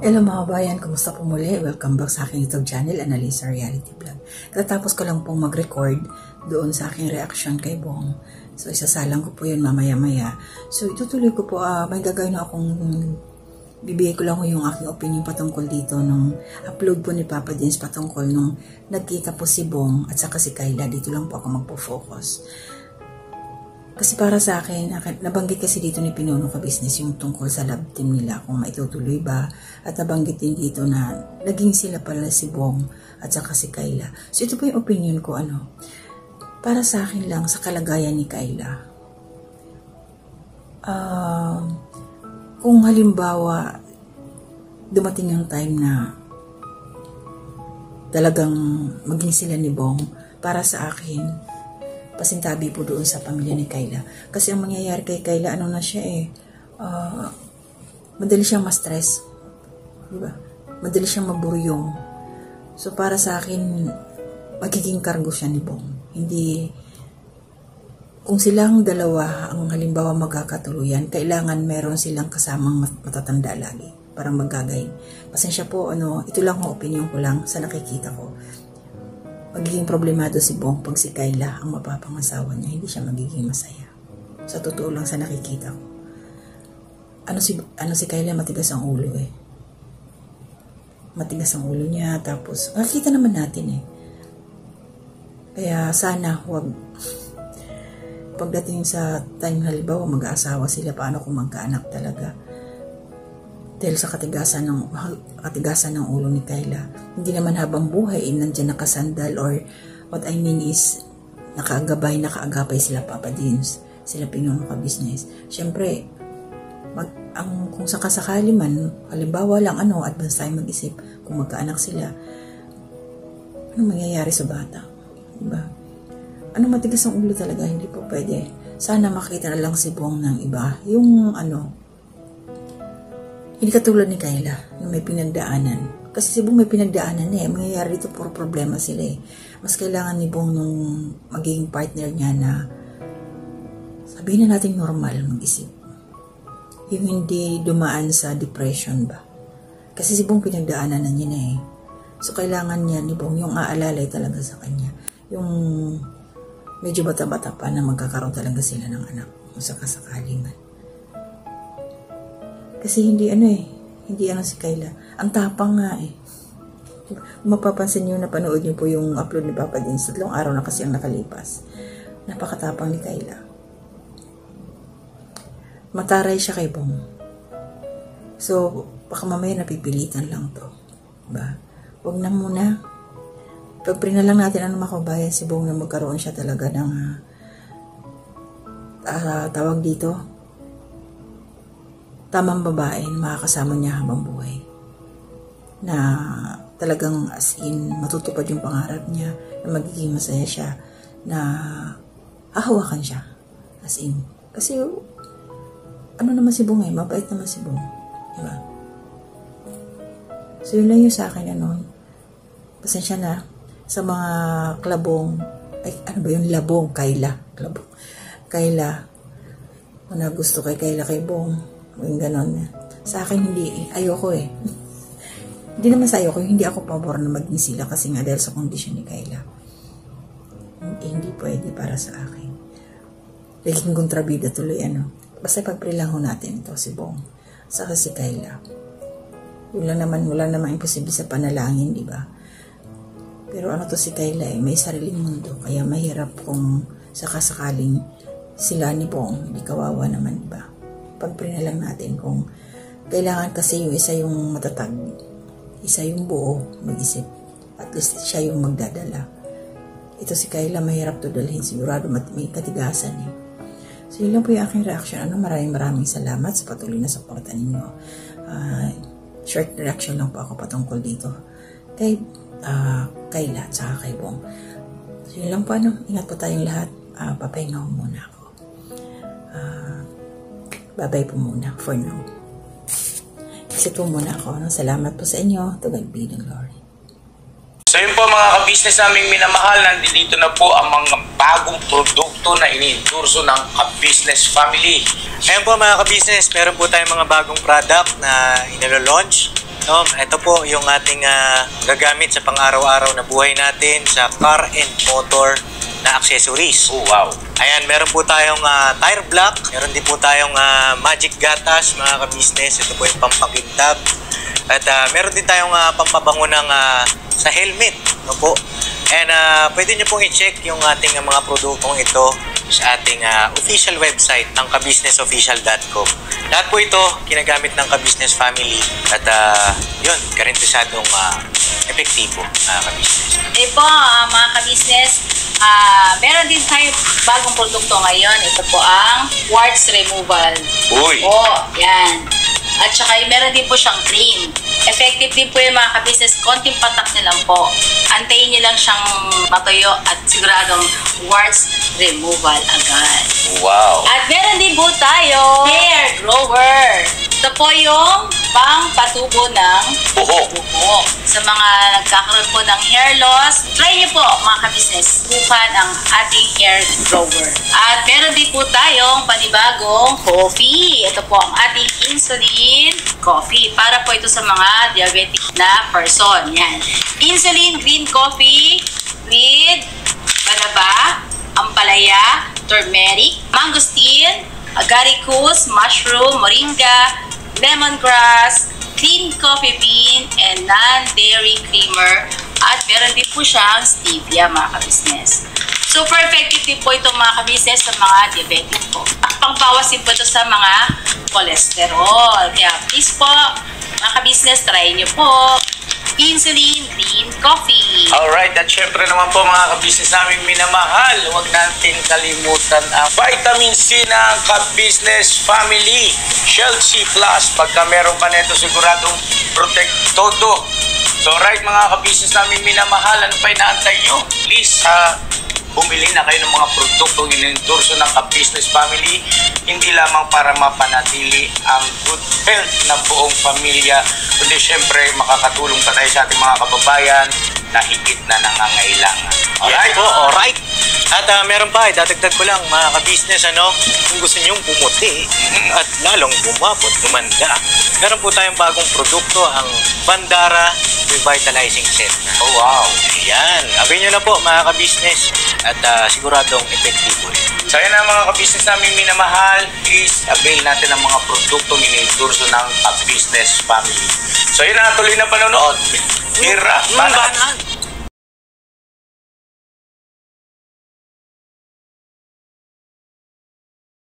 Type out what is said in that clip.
Hello mga bayan, kumusta po muli? Welcome back sa aking YouTube channel, Analisa Reality Vlog. Katapos ko lang pong mag-record doon sa aking reaction kay Bong. So isasalang ko po yun mamaya-maya. So itutuloy ko po, may gagawin na akong, bibigay ko lang yung aking opinion patungkol dito nung upload po ni Papa Dins patungkol nung nagkita po si Bong at saka si Kayla. Dito lang po ako magpo-focus. Kasi para sa akin, nabanggit kasi dito ni Pinuno Ka-Business yung tungkol sa love team nila, kung maitutuloy ba. At nabanggit din dito na naging sila pala si Bong at saka si Kayla. So ito po yung opinion ko, para sa akin lang, sa kalagayan ni Kayla. Kung halimbawa, dumating yung time na talagang maging sila ni Bong, para sa akin, pasintabi po doon sa pamilya ni Kayla. Kasi ang mangyayari kay Kayla, na siya madali siyang ma-stress. Diba? Madali siyang maburyong. So para sa akin, magiging kargo siya ni Bong. Hindi, kung silang dalawa ang halimbawa magkakatuluyan, kailangan meron silang kasamang matatanda lagi. Parang maggagayin. Pasensya po, ito lang ang opinion ko lang sa nakikita ko. Magiging problemado si Bong pag si Kayla ang mapapangasawa niya, hindi siya magiging masaya. Sa totoo lang sa nakikita ko. Si Kayla, matigas ang ulo Matigas ang ulo niya, tapos nakita naman natin Kaya sana huwag pagdating sa time halimbawa mag-aasawa sila, paano kung magkaanak talaga. Dahil sa katigasan ng ulo ni Kayla. Hindi naman habang buhay, nandiyan nakasandal, or what I mean is, nakaagapay sila Papa Dins, sila Pinuno Ka-Business. Siyempre, kung sakasakali man, halimbawa lang, advance tayo mag-isip, kung magkaanak sila, ano mangyayari sa bata? Diba? Matigas ang ulo talaga, hindi po pwede. Sana makita na lang si Bong ng iba. Yung hindi katulad ni Kayla na may pinagdaanan. Kasi si Bong may pinagdaanan mangyayari dito, puro problema sila Mas kailangan ni Bong nung magiging partner niya na sabihin na natin normal mag-isip. Yung hindi dumaan sa depression ba. Kasi si Bong pinagdaanan na niya So kailangan niya ni Bong yung aalalay talaga sa kanya. Yung medyo bata-bata pa na magkakaroon talaga sila ng anak. Kung sakasakali man. Kasi hindi si Kayla. Ang tapang nga Mapapansin nyo, napanood nyo po yung upload ni Papa Dins. 3 araw na kasi ang nakalipas. Napakatapang ni Kayla. Mataray siya kay Bong. So, baka mamaya napipilitan lang to. Diba? Huwag na muna. Pag-pray na lang natin makabayan si Bong na magkaroon siya talaga ng tawag dito, tamang babae na makakasama niya habang buhay. Na talagang as in, matutupad yung pangarap niya, na magiging masaya siya, na hahawakan siya. As in. Kasi, naman si Bong mabait naman si Bong. Diba? So, yun lang yung sa akin, pasensya na sa mga klabong, labong, Kayla. Klabong. Kayla. Kung gusto kay Kayla kay Bong, yung ganon. Sa akin, hindi. Ayoko Hindi naman sa ayoko. Hindi ako pabor na maging sila kasi nga dahil sa kondisyon ni Kayla. Hindi pwede para sa akin. Naging kontrabida tuloy, Basta pag-pray lang natin ito, si Bong. Saka si Kayla. Wala naman imposible sa panalangin, di ba? Pero to si Kayla may sariling mundo. Kaya mahirap kung sakasakaling sila ni Bong. Hindi kawawa naman, di ba? Pag-pray na lang natin kung kailangan kasi yung isa yung matatag, isa yung buo, mag-isip. At least siya yung magdadala. Ito si Kayla, mahirap to dalhin. Sigurado may katigasan So yun lang po yung aking reaction. Maraming salamat sa patuloy na supportan ninyo. Short reaction lang po ako patungkol dito kay Kayla at saka kay Bong. So yun lang po ingat po tayong lahat. Papahinga muna ako. Bye-bye po muna for now. Exit po muna ako. Salamat po sa inyo. To God be the glory. So yun po mga ka-business naming minamahal, nandito na po ang mga bagong produkto na iniendorso ng ka-business family. Ayan po mga ka-business, meron po tayong mga bagong product na inilo-launch. No, ito po yung ating gagamit sa pang-araw-araw na buhay natin sa car and motor na accessories. Oh, wow. Ayan, meron po tayong tire block, meron din po tayong magic gatas, mga ka-business. Ito po yung pampakintab. At meron din tayong pampabango ng sa helmet, no po. And pwede nyo pong i-check yung ating mga produktong ito sa ating official website ng kabusinessofficial.com. Lahat po ito ginagamit ng Ka-Business Family at yun, garantisadong epektibo, ka-business. Po, mga ka-business, meron din tayo bagong produkto ngayon. Ito po ang warts removal. Uy! Yan. At saka meron din po siyang cream. Effective din po yung mga ka-business. Konting patak nyo lang po. Antayin nyo lang siyang matuyo at siguradong warts removal agad. Wow! At meron din po tayo hair grower. Ito po yung pang-patubo ng buhok. Sa mga nagkakaroon po ng hair loss, try niyo po mga ka-business, subukan ang ating hair grower. At meron din po tayong panibagong coffee. Ito po ang ating insulin coffee. Para po ito sa mga diabetic na person. Yan. Insulin green coffee with banaba, ampalaya, turmeric, mangosteen, agaricus, mushroom, moringa, lemongrass, clean coffee bean, and non-dairy creamer. At meron din po siyang stevia, mga ka-business. Super effective din po itong mga ka-business sa mga diabetic po. Pangbawas din po ito sa mga cholesterol. Kaya please po, mga ka-business, try nyo po insulin green coffee. Alright, at syempre naman po mga ka-business namin minamahal, huwag natin kalimutan ang vitamin C ng Ka-Business Family. Shell C Plus, pagka meron ka nito siguradong protect todo. So right mga ka-business namin minamahal, ano pa inaantay nyo? Please, bumili na kayo ng mga produktong inendorso ng Ka-Business Family, hindi lamang para mapanatili ang good health ng buong pamilya, kundi syempre makakatulong pa tayo sa ating mga kababayan na higit na nangangailangan. Alright po, alright. At meron pa, dadagdag ko lang mga ka-business, kung gusto nyong pumuti at lalong bumabot, lumanda, meron po tayong bagong produkto, ang Bandara Revitalizing Set na. Oh wow! Ayan, abin nyo na po mga ka-business at siguradong epektibo rin. So yun ang mga ka-business namin minamahal, please avail natin ang mga produktong inendorso ng Ka-Business Family. So yun na, tuloy na panonood. Hira, banat.